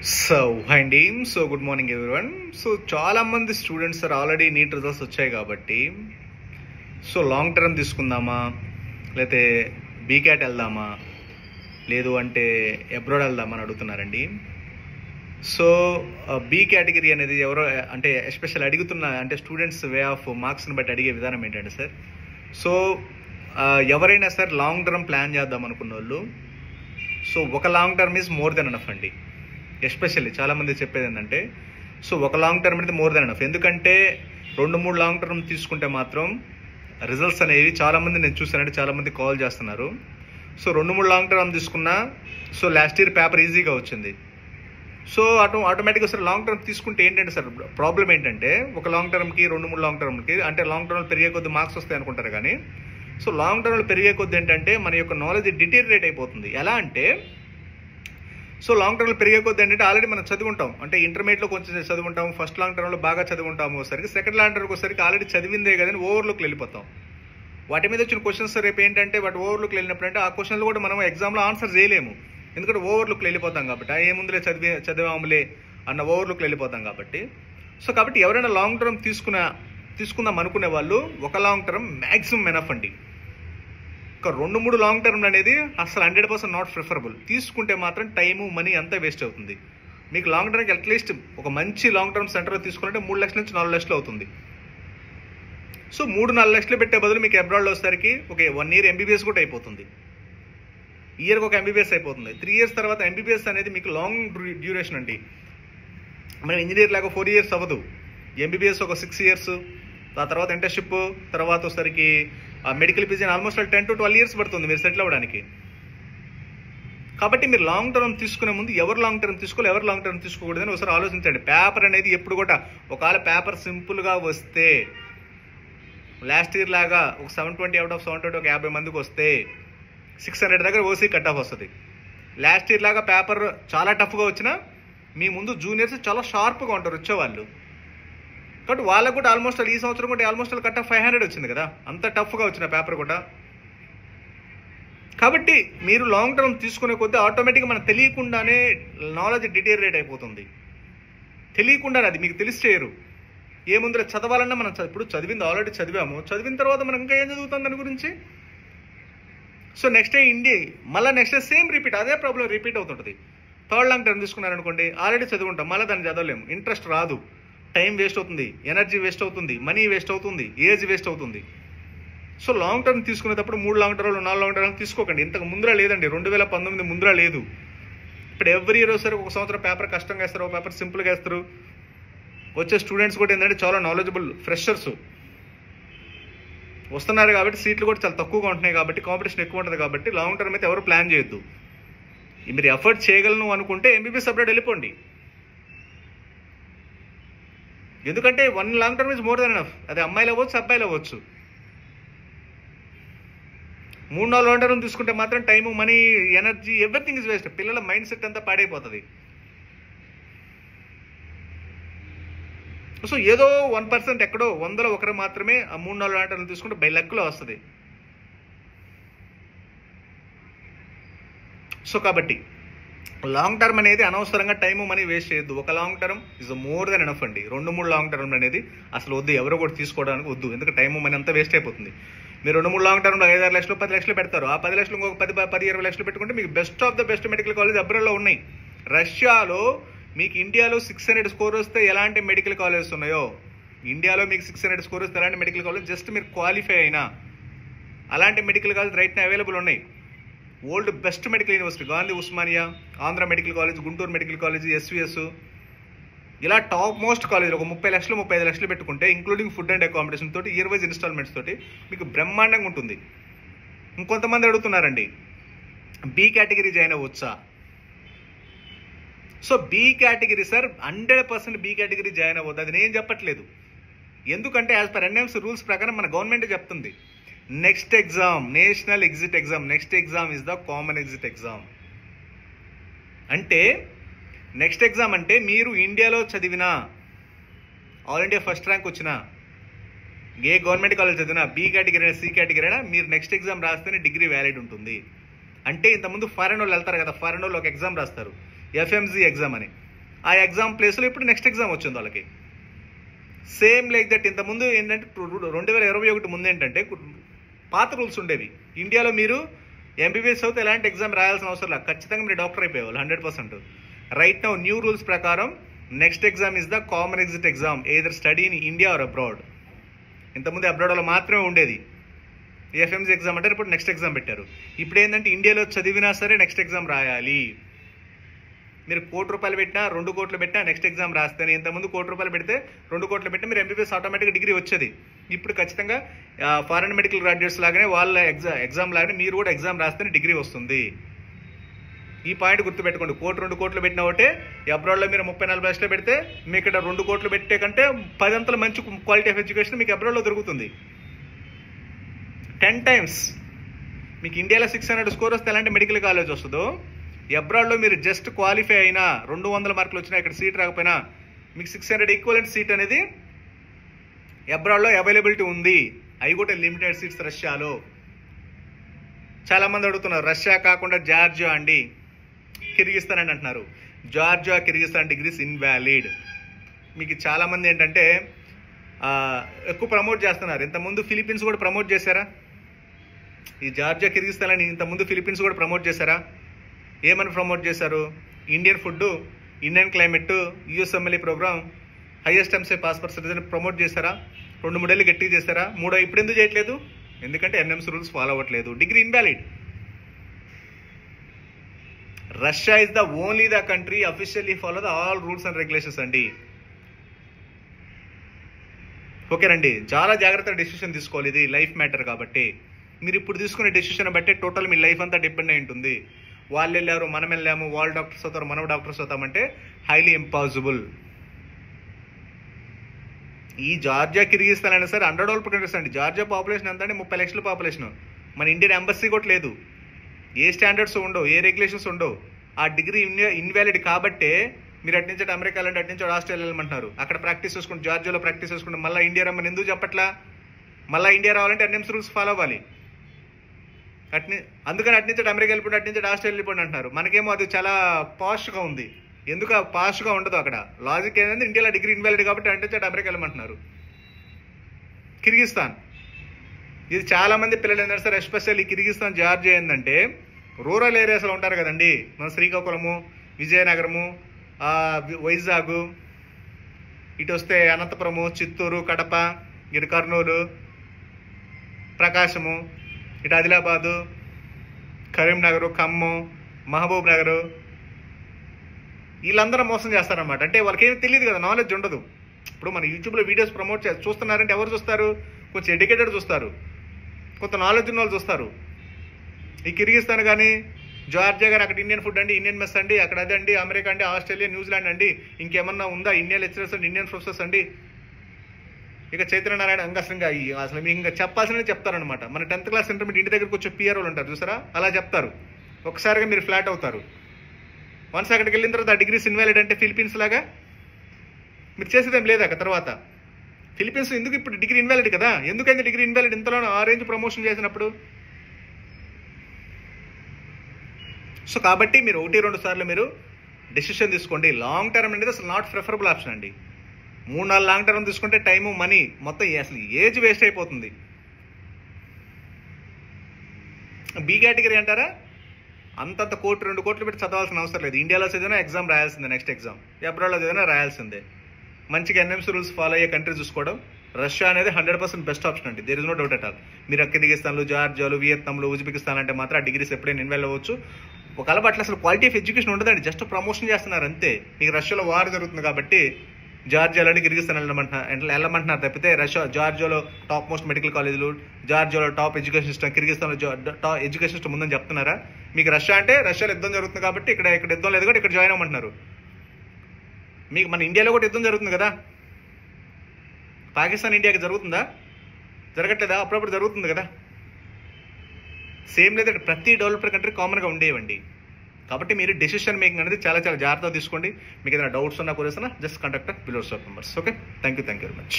Hi అండి. Good morning everyone. చాలా మంది స్టూడెంట్స్ ఆల్రెడీ నీట్ రిజల్ట్స్ వచ్చాయి కాబట్టి లాంగ్ టర్మ్ తీసుకుందామా, లేకపోతే బీక్యాట్ వెళ్దామా, లేదు అంటే అబ్రాడ్ వెళ్దామా అని అడుగుతున్నారండి. బీ కేటగిరీ అనేది ఎవరో అంటే ఎస్పెషల్ అడుగుతున్న అంటే స్టూడెంట్స్ వే ఆఫ్ మార్క్స్ని బట్టి అడిగే విధానం ఏంటంటే ఎవరైనా సార్ లాంగ్ టర్మ్ ప్లాన్ చేద్దాం అనుకున్న వాళ్ళు ఒక long term is more than enough అండి. ఎస్పెషల్లీ చాలామంది చెప్పేది ఏంటంటే ఒక లాంగ్ టర్మ్ అనేది మోర్ దెన్ ఎనఫ్. ఎందుకంటే 2-3 లాంగ్ టర్మ్ తీసుకుంటే మాత్రం రిజల్ట్స్ అనేవి చాలామంది నేను చూసానంటే చాలామంది కాల్ చేస్తున్నారు. 2-3 లాంగ్ టర్మ్ తీసుకున్నా లాస్ట్ ఇయర్ పేపర్ ఈజీగా వచ్చింది. ఆటోమేటిక్గా సార్ లాంగ్ టర్మ్ తీసుకుంటే ఏంటంటే సార్ ప్రాబ్లం ఏంటంటే ఒక లాంగ్ టర్మ్కి 2-3 లాంగ్ టర్మ్కి అంటే లాంగ్ టర్మ్లో పెరిగే కొద్ది మార్క్స్ వస్తాయి అనుకుంటారు కానీ లాంగ్ టర్మ్లో పెరిగే కొద్ది ఏంటంటే మన యొక్క నాలెడ్జ్ డిటీరియరేట్ అయిపోతుంది. ఎలా అంటే లాంగ్ టర్మ్లో పెరిగే కొద్ది ఏంటంటే ఆల్రెడీ మనం చదువుకుంటాం, అంటే ఇంటర్మీడియట్లో కొంచెం చదువుకుంటాం, ఫస్ట్ లాంగ్ టర్మ్లో బాగా చదువుకుంటాము, ఒకసారికి సెకండ్ లాంగ్ టర్మ్కి వచ్చేసరికి ఆల్రెడీ చదివిందే కదని ఓవర్లుక్ వెళ్ళిపోతాం. వాటి మీద వచ్చిన క్వశ్చన్స్ రేపు ఏంటంటే వాటి ఓవర్లుక్ వెళ్ళినప్పుడు అంటే ఆ క్వశ్చన్లు కూడా మనం ఎగ్జామ్లో ఆన్సర్ చేయలేము, ఎందుకంటే ఓవర్లుక్ వెళ్ళిపోతాం కాబట్టి ఏముందులే చదివాములే అన్న ఓవర్లుక్ వెళ్ళిపోతాం కాబట్టి కాబట్టి ఎవరైనా లాంగ్ టర్మ్ తీసుకుందాం అనుకునే వాళ్ళు ఒక లాంగ్ టర్మ్ మ్యాక్సిమం ఎనఫ్ అండి. ఒక 2-3 లాంగ్ టర్మ్ అనేది అసలు 100% నాట్ ప్రిఫరబుల్. తీసుకుంటే మాత్రం టైము మనీ అంతా వేస్ట్ అవుతుంది. మీకు లాంగ్ టర్మ్కి అట్లీస్ట్ ఒక మంచి లాంగ్ టర్మ్ సెంటర్లో తీసుకుంటే 3 లక్షల నుంచి 4 లక్షలు అవుతుంది. 3-4 లక్షలు పెట్టే బదులు మీకు అబ్రాడ్లో వచ్చేసరికి ఒక 1 ఇయర్ ఎంబీబీఎస్ కూడా అయిపోతుంది. ఇయర్కి ఒక ఎంబీబీఎస్ అయిపోతుంది. 3 ఇయర్స్ తర్వాత ఎంబీబీఎస్ అనేది మీకు లాంగ్ డ్యూరేషన్ అండి. మనం ఇంజనీర్ లాగా 4 ఇయర్స్ అవ్వదు. ఎంబీబీఎస్ ఒక 6 ఇయర్స్, ఆ తర్వాత ఇంటర్న్షిప్, తర్వాత వచ్చేసరికి medical PG almost 10 to 12 years పడుతుంది మీరు సెటిల్ అవ్వడానికి. కాబట్టి మీరు లాంగ్ టర్మ్ తీసుకునే ముందు ఎవరు లాంగ్ టర్మ్ తీసుకోవాలి, ఎవరు లాంగ్ టర్మ్ తీసుకోకూడదని ఒకసారి ఆలోచించండి. పేపర్ అనేది ఎప్పుడు కూడా ఒకవేళ పేపర్ సింపుల్గా వస్తే లాస్ట్ ఇయర్ లాగా ఒక 720 out of 720 ఒక 50 మందికి వస్తే 600 దగ్గర ఓసీ కట్ ఆఫ్ వస్తుంది. లాస్ట్ ఇయర్ లాగా పేపర్ చాలా టఫ్గా వచ్చినా మీ ముందు జూనియర్స్ చాలా షార్ప్గా ఉంటారు వచ్చేవాళ్ళు, కాబట్టి వాళ్ళకు కూడా ఆల్మోస్ట్ ఈ సంవత్సరం కూడా ఆల్మోస్ట్ కట్ ఆఫ్ 500 వచ్చింది కదా, అంత టఫ్గా వచ్చిన పేపర్ కూడా. కాబట్టి మీరు లాంగ్ టర్మ్ తీసుకునే కొద్దీ ఆటోమేటిక్గా మనకు తెలియకుండానే నాలెడ్జ్ డిటీరియరేట్ అయిపోతుంది. తెలియకుండానే అది మీకు తెలిసి చేయరు. ఏముందో చదవాలన్నా మనం ఇప్పుడు చదివింది ఆల్రెడీ చదివాము, చదివిన తర్వాత మనం ఇంకా ఏం చదువుతాం దాని గురించి. నెక్స్ట్ డే మళ్ళీ నెక్స్ట్ డే సేమ్ రిపీట్, అదే ప్రాబ్లం రిపీట్ అవుతుంటుంది. థర్డ్ లాంగ్ టర్మ్ తీసుకున్నారనుకోండి ఆల్రెడీ చదువుకుంటాం, మళ్ళీ దాన్ని చదవలేము, ఇంట్రెస్ట్ రాదు, టైం వేస్ట్ అవుతుంది, ఎనర్జీ వేస్ట్ అవుతుంది, మనీ వేస్ట్ అవుతుంది, ఏజ్ వేస్ట్ అవుతుంది. లాంగ్ టర్మ్ తీసుకునేటప్పుడు 3 లాంగ్ టర్మ్లు 4 లాంగ్ టర్మ్లు తీసుకోకండి. ఇంతకు ముందర లేదండి, 2019 ముందర లేదు. ఇప్పుడు ఎవ్రీ ఇయర్ ఒకసారి ఒక సంవత్సరం పేపర్ కష్టంగా వేస్తారు, ఒక పేపర్ సింపుల్గా వేస్తారు. వచ్చే స్టూడెంట్స్ కూడా ఏంటంటే చాలా నాలెడ్జబుల్ ఫ్రెషర్స్ వస్తున్నారు కాబట్టి సీట్లు కూడా చాలా తక్కువగా ఉంటున్నాయి కాబట్టి కాంపిటీషన్ ఎక్కువ ఉంటుంది కాబట్టి లాంగ్ టర్మ్ అయితే ఎవరు ప్లాన్ చేయొద్దు. మీరు ఎఫర్ట్ చేయగలను అనుకుంటే ఎంబీబీఎస్ అబ్రాడ్ వెళ్ళిపోండి. ఎందుకంటే 1 long term is more than enough. అది అమ్మాయిలు అవ్వచ్చు, అబ్బాయిలు అవ్వచ్చు. 3-4 లాంగ్ టర్మ్ తీసుకుంటే మాత్రం time, money, energy, everything is waste. పిల్లల మైండ్ సెట్ అంతా పాడైపోతుంది. ఏదో 1% ఎక్కడో 100లో ఒకరు మాత్రమే ఆ 3-4 లాంగ్ టర్మ్ తీసుకుంటే బై లక్లో వస్తుంది. కాబట్టి లాంగ్ టర్మ్ అనేది అనవసరంగా టైము మనీ వేస్ట్ చేయొద్దు. ఒక long term is more than enough అండి. 2-3 లాంగ్ టర్మ్ అనేది అసలు వద్దు, ఎవరో కూడా తీసుకోవడానికి వద్దు, ఎందుకంటే టైము మనీ అంతా వేస్ట్ అయిపోతుంది. మీరు 2-3 లాంగ్ టర్మ్లో 5-6 లక్షలు 10 లక్షలు పెడతారు, ఆ 10 లక్షలు ఇంకొక 10-20 లక్షలు పెట్టుకుంటే మీకు best of the best medical college అబ్రాడ్లో ఉన్నాయి. రష్యాలో మీకు ఇండియాలో 600 స్కోర్ వస్తే ఎలాంటి మెడికల్ కాలేజెస్ ఉన్నాయో, ఇండియాలో మీకు 600 స్కోర్ వస్తే ఎలాంటి మెడికల్ కాలేజ్, జస్ట్ మీరు క్వాలిఫై అయినా అలాంటి మెడికల్ కాలేజ్ రైట్ నా అవైలబుల్ ఉన్నాయి. Old best medical university Gandhi Osmania, Andhra medical college, Guntur medical college, SVS, ఇలా టాప్ మోస్ట్ కాలేజీలు ఒక 30 లక్షలు 35 లక్షలు పెట్టుకుంటే ఇంక్లూడింగ్ ఫుడ్ అండ్ అకామిడేషన్ తోటి ఇయర్ వైజ్ ఇన్స్టాల్మెంట్స్ తోటి మీకు బ్రహ్మాండంగా ఉంటుంది. ఇంకొంతమంది అడుగుతున్నారండి బీ కేటగిరీ జాయిన్ అవ్వచ్చా. B category sir 100% B category join అవ్వద్దు, అది నేను చెప్పట్లేదు. ఎందుకంటే యాజ్ పర్ ఎన్ఎంసీ రూల్స్ ప్రకారం మన గవర్నమెంట్ చెప్తుంది next exam national exit exam, next exam is the common exit exam. అంటే నెక్స్ట్ ఎగ్జామ్ అంటే మీరు ఇండియాలో చదివినా, ఆల్ ఇండియా ఫస్ట్ ర్యాంక్ వచ్చినా, ఏ గవర్నమెంట్ కాలేజ్ చదివినా, బీ కేటగిరీ అయినా సి కేటగిరీ అయినా మీరు నెక్స్ట్ ఎగ్జామ్ రాస్తేనే డిగ్రీ వ్యాలిడ్ ఉంటుంది. అంటే ఇంతకుముందు ఫారెన్ వాళ్ళు వెళ్తారు కదా, ఫారెన్ వాళ్ళు ఒక ఎగ్జామ్ రాస్తారు, ఎఫ్ఎంజీ ఎగ్జామ్ అని. ఆ ఎగ్జామ్ ప్లేస్లో ఇప్పుడు నెక్స్ట్ ఎగ్జామ్ వచ్చింది వాళ్ళకి. Same like that. ఇంతకుముందు ఏంటంటే 2021 ముందు ఏంటంటే పాత రూల్స్ ఉండేవి. ఇండియాలో మీరు ఎంబీబీఎస్ అవుతే ఎలాంటి ఎగ్జామ్ రాయాల్సిన అవసరం లేదు, ఖచ్చితంగా మీరు డాక్టర్ అయిపోయేవాళ్ళు 100%. రైట్ నౌ న్యూ రూల్స్ ప్రకారం next exam is the common exit exam, either study in India or abroad. ఇంతకుముందు అబ్రాడ్లో మాత్రమే ఉండేది ఎఫ్ఎంసీ ఎగ్జామ్ అంటే, ఇప్పుడు నెక్స్ట్ ఎగ్జామ్ పెట్టారు. ఇప్పుడు ఏంటంటే ఇండియాలో చదివినా సరే నెక్స్ట్ ఎగ్జామ్ రాయాలి. మీరు ₹1,00,00,000 పెట్టినా 2 కోట్లు పెట్టినా నెక్స్ట్ ఎగ్జామ్ రాస్తేనే. ఇంతకుముందు ₹1,00,00,000 పెడితే 2 కోట్లు పెట్టినా మీరు ఎంబీబీఎస్ ఆటోమేటిక్గా డిగ్రీ వచ్చేది. ఇప్పుడు ఖచ్చితంగా ఫారెన్ మెడికల్ గ్రాడ్యుయేట్స్ లాగానే వాళ్ళ ఎగ్జామ్ లాగానే మీరు కూడా ఎగ్జామ్ రాస్తేనే డిగ్రీ వస్తుంది. ఈ పాయింట్ గుర్తుపెట్టుకోండి. 2 కోట్లు పెట్టినా ఒకటే, అబ్రాడ్లో మీరు 30-40 లక్షలు పెడితే మీకు ఇక్కడ 2 కోట్లు పెట్టే కంటే 10 అంతలు మంచి క్వాలిటీ ఆఫ్ ఎడ్యుకేషన్ మీకు అబ్రాడ్లో దొరుకుతుంది. 10 times. మీకు ఇండియాలో 600 స్కోర్ వస్తే ఎలాంటి మెడికల్ కాలేజ్ వస్తుందో, అబ్రాడ్లో మీరు జస్ట్ క్వాలిఫై అయినా 200 మార్కులు వచ్చినా ఇక్కడ సీట్ రాకపోయినా మీకు 600 ఈక్వలెంట్ సీట్ అనేది అబ్రాడ్లో అవైలబిలిటీ ఉంది. అవి కూడా లిమిటెడ్ సీట్స్ రష్యాలో. చాలామంది అడుగుతున్నారు రష్యా కాకుండా జార్జియా అండి, కిర్గిస్తాన్ అని అంటున్నారు. Georgia Kyrgyzstan degrees invalid. మీకు చాలామంది ఏంటంటే ఎక్కువ ప్రమోట్ చేస్తున్నారు. ఇంతకుముందు ఫిలిప్పీన్స్ కూడా ప్రమోట్ చేశారా? ఈ జార్జియా కిర్గిస్తాన్ అని ఇంతకుముందు ఫిలిప్పీన్స్ కూడా ప్రమోట్ చేశారా? ఏమని ప్రమోట్ చేశారు? Indian food, Indian climate, USMLE programme, highest ఎంసే పాస్ పర్సెంటేజ్ ప్రమోట్ చేశారా? 2-3 ఏళ్ళు గట్టిగా చేశారా? ఇప్పుడు ఎందుకు చేయట్లేదు? ఎందుకంటే ఎన్ఎంసీ రూల్స్ ఫాలో అవ్వట్లేదు. Degree invalid. Russia is the only the country officially follow the all rules and regulations అండి. ఓకేనండి, చాలా జాగ్రత్తగా డెసిషన్ తీసుకోవాలి. ఇది లైఫ్ మ్యాటర్ కాబట్టి మీరు ఇప్పుడు తీసుకునే డెసిషన్ బట్టే టోటల్ మీ లైఫ్ అంతా డిపెండ్ అయి ఉంటుంది. వాళ్ళు వెళ్ళారు, మనం వెళ్ళాము, వాళ్ళు డాక్టర్స్ అవుతారు, మనం డాక్టర్స్ అవుతామంటే హైలీ ఇంపాసిబుల్. ఈ జార్జియా కిర్గిస్తాన్ అయినా సరే అండర్డెవలప్డ్ కంట్రీస్ అండి. జార్జియా పాపులేషన్ ఎంత అంటే 30 లక్షల పాపులేషన్. మన ఇండియన్ ఎంబసీ కూడా లేదు. ఏ స్టాండర్డ్స్ ఉండవు, ఏ రెగ్యులేషన్స్ ఉండవు. ఆ డిగ్రీ ఇన్వాలిడ్ కాబట్టే మీరు అట్నుంచి అమెరికా వెళ్ళండి, అట్నుంచి ఆస్ట్రేలియా వెళ్ళమంటున్నారు. అక్కడ ప్రాక్టీస్ చేసుకుంటే, జార్జియాలో ప్రాక్టీస్ చేసుకుంటే మళ్ళీ ఇండియా రమ్మని ఎందుకు చెప్పట్లా? మళ్ళీ ఇండియా రావాలంటే ఎన్ఎంసీ రూల్స్ ఫాలో అవ్వాలి. అందుకని అట్నుంచి అమెరికా వెళ్ళిపోండి, అట్నుంచి ఆస్ట్రేలియా వెళ్ళిపోండి అంటున్నారు. మనకేమో అది చాలా పాష్గా ఉంది. ఎందుకు పాష్గా ఉండదు? అక్కడ లాజిక్ ఏంటంటే ఇండియాలో డిగ్రీ ఇన్వాలిడ్ కాబట్టి అట్నుంచి అమెరికా వెళ్ళమంటున్నారు. కిర్గిస్తాన్, ఇది చాలా మంది పిల్లలు ఏంటంటే సార్, ఎస్పెషల్లీ కిర్గిస్తాన్ జార్జియా ఏంటంటే రూరల్ ఏరియాస్లో ఉంటారు కదండి. మన శ్రీకాకుళము, విజయనగరము, వైజాగ్, ఇటు వస్తే అనంతపురము, చిత్తూరు, కడప, ఇటు కర్నూలు, ప్రకాశము, ఇటు ఆదిలాబాదు, కరీంనగర్, ఖమ్మం, మహబూబ్ నగర్, వీళ్ళందరూ మోసం చేస్తారనమాట. అంటే వాళ్ళకి ఏమి తెలియదు కదా, నాలెడ్జ్ ఉండదు. ఇప్పుడు మన యూట్యూబ్లో వీడియోస్ ప్రమోట్ చూస్తున్నారంటే ఎవరు చూస్తారు? కొంచెం ఎడ్యుకేటెడ్ చూస్తారు, కొంత నాలెడ్జ్ ఉన్న వాళ్ళు చూస్తారు. ఈ కిర్గిస్తాన్ కానీ జార్జియా కానీ అక్కడ ఇండియన్ ఫుడ్ అండి, ఇండియన్ మెస్ అండి, అక్కడ అదండి, అమెరికా అండి, ఆస్ట్రేలియా, న్యూజిలాండ్ అండి, ఇంకేమన్నా ఉందా? ఇండియన్ లెక్చరర్స్ అండి, ఇండియన్ ప్రొఫెసర్స్ అండి, ఇక చైతన్య నారాయణ అసలు మీకు ఇంకా చెప్పాల్సినవి చెప్తారనమాట. మన 10th క్లాస్ ఇంటర్మీడియట్ ఇంటి దగ్గరకు వచ్చే పిఆర్ఓలు ఉంటారు చూసారా, అలా చెప్తారు. ఒకసారిగా మీరు ఫ్లాట్ అవుతారు. వన్స్ అక్కడికి వెళ్ళిన తర్వాత ఆ డిగ్రీస్ ఇన్వాలిడ్ అంటే ఫిలిప్పీన్స్ లాగా మీరు చేసేదేం లేదా? తర్వాత ఫిలిప్పీన్స్ ఎందుకు ఇప్పుడు డిగ్రీ ఇన్వాలిడ్ కదా? ఎందుకైంది డిగ్రీ ఇన్వాలిడ్? ఇంతలో ఆ రేంజ్ ప్రమోషన్ చేసినప్పుడు. సో కాబట్టి మీరు 1-2 సార్లు మీరు డెసిషన్ తీసుకోండి. లాంగ్ టర్మ్ అనేది అసలు నాట్ ప్రిఫరబుల్ ఆప్షన్ అండి. 3-4 లాంగ్ టర్మ్ తీసుకుంటే టైము, మనీ మొత్తం అసలు ఏజ్ వేస్ట్ అయిపోతుంది. బి కేటగిరీ అంటారా, అంతంత 1-2 కోట్లు పెట్టి చదవాల్సిన అవసరం లేదు. ఇండియాలో చదివినా ఎగ్జామ్ రాయాల్సిందే, నెక్స్ట్ ఎగ్జామ్. అబ్రాడ్లో చదివినా రాయాల్సిందే. మంచిగా ఎన్ఎంసీ రూల్స్ ఫాలో అయ్యే కంట్రీ చూసుకోవడం. రష్యా అనేది 100% బెస్ట్ ఆప్షన్ అండి. There is no doubt at all. మీరు కిర్గిస్తాన్లు, జార్జియాలు, వియత్నాంలు, ఉజ్బెకిస్తాన్ అంటే మాత్రం ఆ డిగ్రీస్ ఎప్పుడైనా ఇన్వాల్వ్ అవ్వచ్చు. ఒకవేళ అట్లా అసలు క్వాలిటీ ఆఫ్ ఎడ్యుకేషన్ ఉండదండి, జస్ట్ ప్రమోషన్ చేస్తున్నారు అంతే. మీకు రష్యాలో వార్ జరుగుతుంది కాబట్టి జార్జియాలో కిర్గిస్తాన్ వెళ్ళమంటున్నారు తప్పితే జార్జియాలో టాప్ మోస్ట్ మెడికల్ కాలేజీలు, జార్జియాలో టాప్ ఎడ్యుకేషన్ సిస్టమ్, కిర్గిస్తాన్లో టాప్ ఎడ్యుకేషన్ సిస్టమ్ ఉందని చెప్తున్నారా? మీకు రష్యా అంటే రష్యాలో యుద్ధం జరుగుతుంది కాబట్టి ఇక్కడ యుద్ధం లేదు కాబట్టి ఇక్కడ జాయిన్ అవ్వమంటున్నారు. మీకు మన ఇండియాలో కూడా యుద్ధం జరుగుతుంది కదా, పాకిస్తాన్ ఇండియాకి జరుగుతుందా? జరగట్లేదా? అప్పుడప్పుడు జరుగుతుంది కదా. సేమ్ లేదంటే ప్రతి డెవలప్డ్ కంట్రీ కామన్గా ఉండేవండి. కాబట్టి మీరు డెసిషన్ మేకింగ్ అనేది చాలా చాలా జాగ్రత్తగా తీసుకోండి. మీకు ఏదైనా డౌట్స్ ఉన్నా, కొరేసినా just contact below numbers. Okay, thank you very much.